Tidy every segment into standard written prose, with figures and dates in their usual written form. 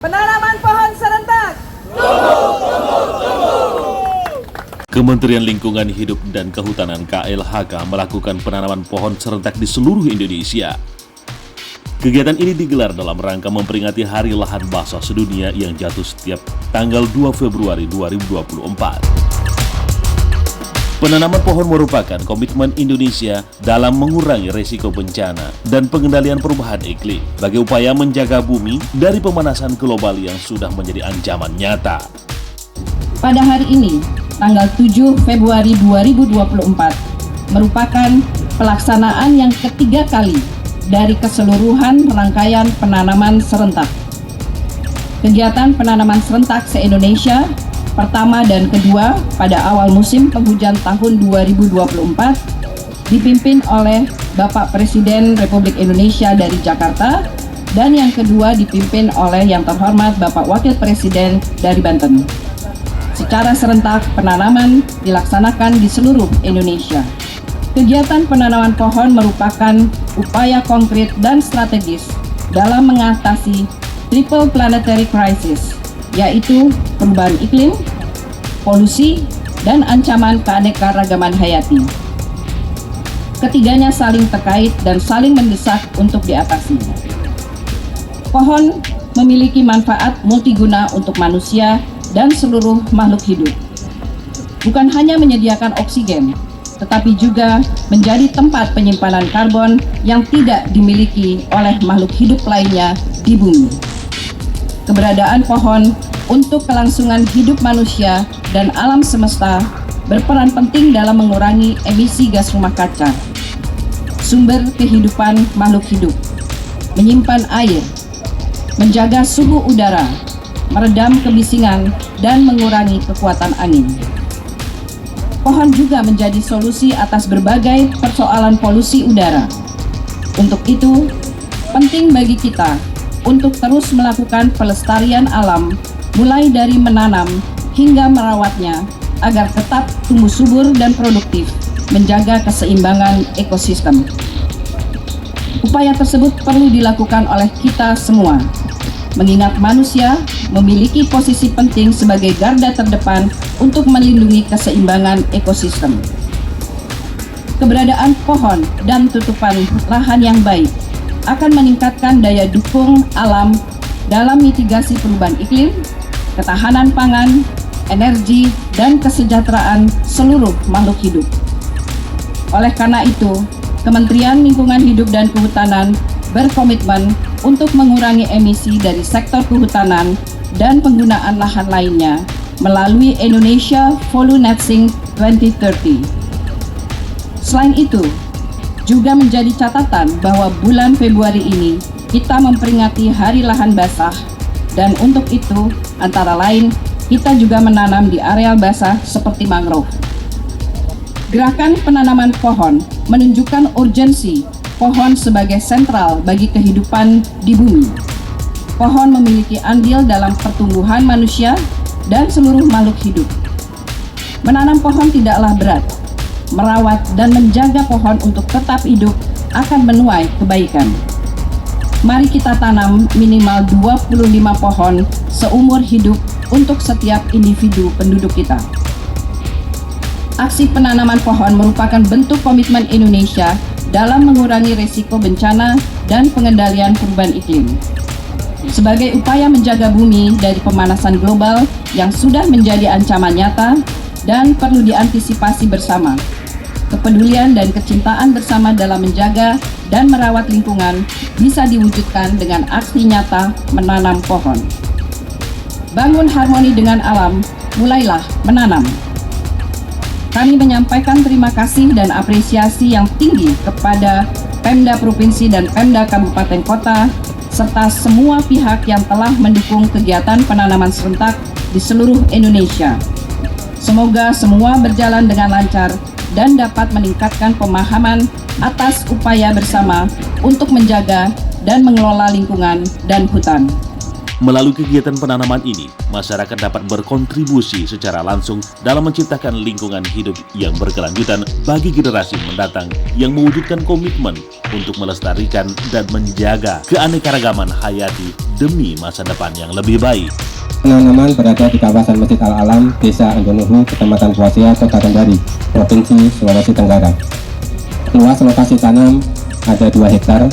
Penanaman pohon serentak. Kementerian Lingkungan Hidup dan Kehutanan KLHK melakukan penanaman pohon serentak di seluruh Indonesia. Kegiatan ini digelar dalam rangka memperingati Hari Lahan Basah Sedunia yang jatuh setiap tanggal 2 Februari 2024. Penanaman pohon merupakan komitmen Indonesia dalam mengurangi risiko bencana dan pengendalian perubahan iklim sebagai upaya menjaga bumi dari pemanasan global yang sudah menjadi ancaman nyata. Pada hari ini, tanggal 7 Februari 2024, merupakan pelaksanaan yang ketiga kali dari keseluruhan rangkaian penanaman serentak. Kegiatan penanaman serentak se-Indonesia pertama dan kedua pada awal musim penghujan tahun 2024 dipimpin oleh Bapak Presiden Republik Indonesia dari Jakarta, dan yang kedua dipimpin oleh yang terhormat Bapak Wakil Presiden dari Banten. Secara serentak penanaman dilaksanakan di seluruh Indonesia. Kegiatan penanaman pohon merupakan upaya konkret dan strategis dalam mengatasi triple planetary crisis, yaitu perubahan iklim, polusi, dan ancaman keanekaragaman hayati. Ketiganya saling terkait dan saling mendesak untuk diatasi. Pohon memiliki manfaat multiguna untuk manusia dan seluruh makhluk hidup. Bukan hanya menyediakan oksigen, tetapi juga menjadi tempat penyimpanan karbon yang tidak dimiliki oleh makhluk hidup lainnya di bumi. Keberadaan pohon untuk kelangsungan hidup manusia dan alam semesta berperan penting dalam mengurangi emisi gas rumah kaca, sumber kehidupan makhluk hidup, menyimpan air, menjaga suhu udara, meredam kebisingan, dan mengurangi kekuatan angin. Pohon juga menjadi solusi atas berbagai persoalan polusi udara. Untuk itu, penting bagi kita untuk terus melakukan pelestarian alam, mulai dari menanam hingga merawatnya agar tetap tumbuh subur dan produktif, menjaga keseimbangan ekosistem. Upaya tersebut perlu dilakukan oleh kita semua, mengingat manusia memiliki posisi penting sebagai garda terdepan untuk melindungi keseimbangan ekosistem. Keberadaan pohon dan tutupan lahan yang baik akan meningkatkan daya dukung alam dalam mitigasi perubahan iklim, ketahanan pangan, energi, dan kesejahteraan seluruh makhluk hidup. Oleh karena itu, Kementerian Lingkungan Hidup dan Kehutanan berkomitmen untuk mengurangi emisi dari sektor kehutanan dan penggunaan lahan lainnya melalui Indonesia Volume Net Sink 2030. Selain itu, juga menjadi catatan bahwa bulan Februari ini kita memperingati Hari Lahan Basah, dan untuk itu antara lain kita juga menanam di areal basah seperti mangrove. Gerakan penanaman pohon menunjukkan urgensi pohon sebagai sentral bagi kehidupan di bumi. Pohon memiliki andil dalam pertumbuhan manusia dan seluruh makhluk hidup. Menanam pohon tidaklah berat. Merawat dan menjaga pohon untuk tetap hidup akan menuai kebaikan. Mari kita tanam minimal 25 pohon seumur hidup untuk setiap individu penduduk kita. Aksi penanaman pohon merupakan bentuk komitmen Indonesia dalam mengurangi risiko bencana dan pengendalian perubahan iklim. Sebagai upaya menjaga bumi dari pemanasan global yang sudah menjadi ancaman nyata dan perlu diantisipasi bersama. Kepedulian dan kecintaan bersama dalam menjaga dan merawat lingkungan bisa diwujudkan dengan aksi nyata menanam pohon. Bangun harmoni dengan alam, mulailah menanam. Kami menyampaikan terima kasih dan apresiasi yang tinggi kepada Pemda Provinsi dan Pemda Kabupaten Kota, serta semua pihak yang telah mendukung kegiatan penanaman serentak di seluruh Indonesia. Semoga semua berjalan dengan lancar dan dapat meningkatkan pemahaman atas upaya bersama untuk menjaga dan mengelola lingkungan dan hutan. Melalui kegiatan penanaman ini, masyarakat dapat berkontribusi secara langsung dalam menciptakan lingkungan hidup yang berkelanjutan bagi generasi mendatang yang mewujudkan komitmen untuk melestarikan dan menjaga keanekaragaman hayati demi masa depan yang lebih baik. Penanaman berada di kawasan Masjid Al-Alam, Desa Andonuhu, Kecamatan Kuasia, Kota Kendari, Provinsi Sulawesi Tenggara. Luas lokasi tanam ada 2 hektar.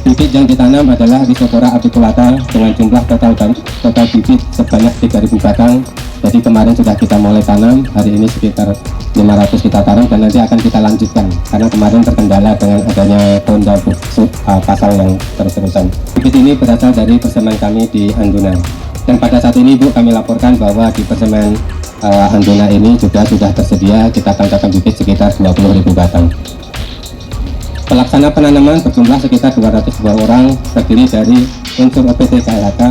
Bibit yang ditanam adalah Rhizopora apiculata dengan jumlah total bibit sebanyak 3.000 batang. Jadi kemarin sudah kita mulai tanam, hari ini sekitar 500 kita tanam dan nanti akan kita lanjutkan karena kemarin terkendala dengan adanya ronda pasal yang terus-terusan. Bibit ini berasal dari persemen kami di Anduna. Dan pada saat ini Bu, kami laporkan bahwa di persemen Anduna ini juga sudah tersedia, kita tanamkan bibit sekitar 20.000 batang. Pelaksana penanaman berjumlah sekitar 202 orang, terdiri dari unsur OPT KLHK,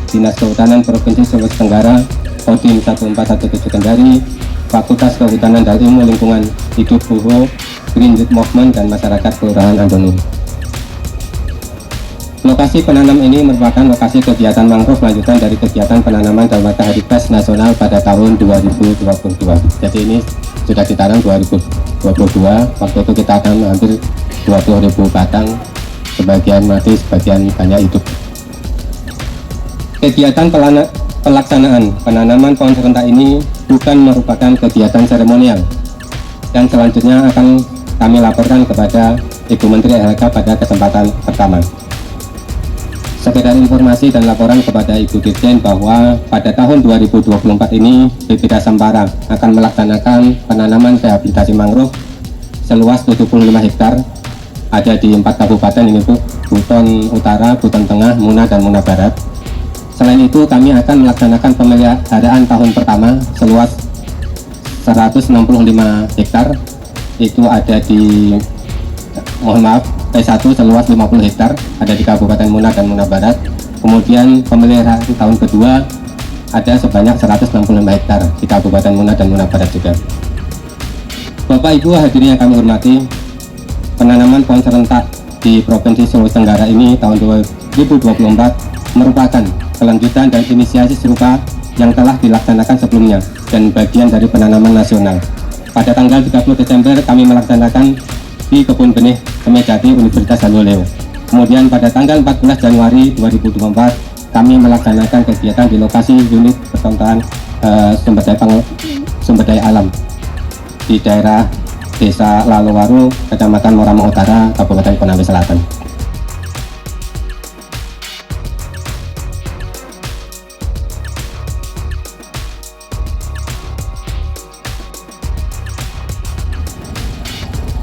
Dinas Kehutanan Provinsi Sulawesi Tenggara, Kodim 1417 Kendari, Fakultas Kehutanan dan Ilmu Lingkungan Hidup UHO, Green Youth Movement, dan masyarakat Kelurahan Andonu. Lokasi penanam ini merupakan lokasi kegiatan mangrove lanjutan dari kegiatan penanaman dan matahari pers nasional pada tahun 2022. Jadi ini sudah ditanam 2022, waktu itu kita akan hampir 20.000 batang, sebagian mati, sebagian banyak hidup. Kegiatan pelaksanaan penanaman pohon serentak ini bukan merupakan kegiatan seremonial dan selanjutnya akan kami laporkan kepada Ibu Menteri LHK pada kesempatan pertama. Sekedar informasi dan laporan kepada Ibu Dirjen bahwa pada tahun 2024 ini BPD Sampara akan melaksanakan penanaman rehabilitasi mangrove seluas 75 hektar, ada di 4 kabupaten ini Bu, Buton Utara, Buton Tengah, Muna, dan Muna Barat. Selain itu kami akan melaksanakan pemeliharaan tahun pertama seluas 165 hektar, itu ada di, mohon maaf, P1 seluas 50 hektar, ada di Kabupaten Muna dan Muna Barat. Kemudian pemeliharaan tahun kedua ada sebanyak 165 hektar di Kabupaten Muna dan Muna Barat juga. Bapak Ibu hadirin yang kami hormati, penanaman pohon serentak di Provinsi Sulawesi Tenggara ini tahun 2024 merupakan kelanjutan dan inisiasi serupa yang telah dilaksanakan sebelumnya dan bagian dari penanaman nasional. Pada tanggal 30 Desember kami melaksanakan di Kebun Benih Kemejati Universitas Handoyo. Kemudian pada tanggal 14 Januari 2024 kami melaksanakan kegiatan di lokasi unit percontohan sumber daya alam di daerah Desa Lalowaru, Kecamatan Moramang Utara, Kabupaten Konawe Selatan.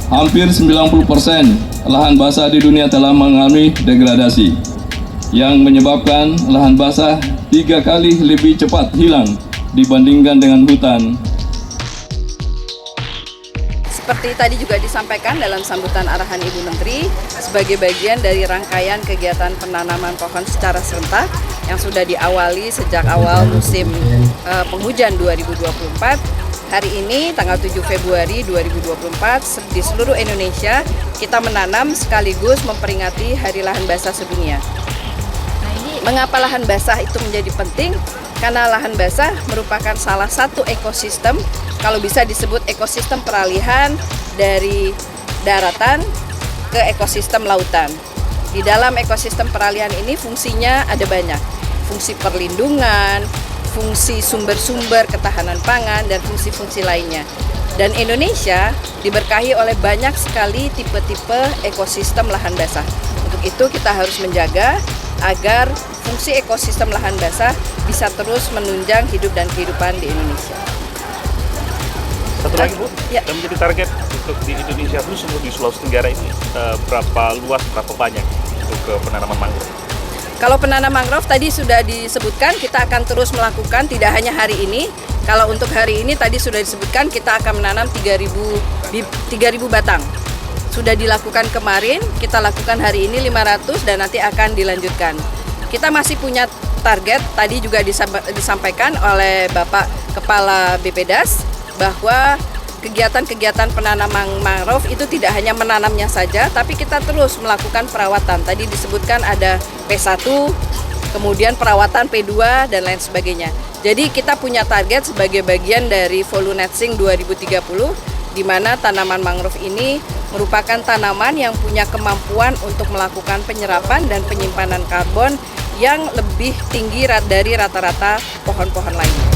Hampir 90% lahan basah di dunia telah mengalami degradasi, yang menyebabkan lahan basah 3 kali lebih cepat hilang dibandingkan dengan hutan. Seperti tadi juga disampaikan dalam sambutan arahan Ibu Menteri, sebagai bagian dari rangkaian kegiatan penanaman pohon secara serentak yang sudah diawali sejak awal musim penghujan 2024, hari ini tanggal 7 Februari 2024 di seluruh Indonesia kita menanam sekaligus memperingati Hari Lahan Basah Sedunia. Mengapa lahan basah itu menjadi penting? Karena lahan basah merupakan salah satu ekosistem, kalau bisa disebut ekosistem peralihan dari daratan ke ekosistem lautan. Di dalam ekosistem peralihan ini fungsinya ada banyak, fungsi perlindungan, fungsi sumber-sumber ketahanan pangan, dan fungsi-fungsi lainnya. Dan Indonesia diberkahi oleh banyak sekali tipe-tipe ekosistem lahan basah. Untuk itu kita harus menjaga agar fungsi ekosistem lahan basah bisa terus menunjang hidup dan kehidupan di Indonesia. Satu lagi Bu, Ya. yang menjadi target untuk di Indonesia khususnya di Sulawesi Tenggara ini berapa luas, berapa banyak untuk penanaman mangrove? Kalau penanam mangrove tadi sudah disebutkan, kita akan terus melakukan tidak hanya hari ini. Kalau untuk hari ini tadi sudah disebutkan kita akan menanam 3.000 batang. Sudah dilakukan kemarin, kita lakukan hari ini 500 dan nanti akan dilanjutkan. Kita masih punya target, tadi juga disampaikan oleh Bapak Kepala BPDAS bahwa kegiatan-kegiatan penanaman mangrove itu tidak hanya menanamnya saja, tapi kita terus melakukan perawatan. Tadi disebutkan ada P1, kemudian perawatan P2 dan lain sebagainya. Jadi kita punya target sebagai bagian dari Volunetzing 2030, di mana tanaman mangrove ini merupakan tanaman yang punya kemampuan untuk melakukan penyerapan dan penyimpanan karbon yang lebih tinggi dari rata-rata pohon-pohon lainnya.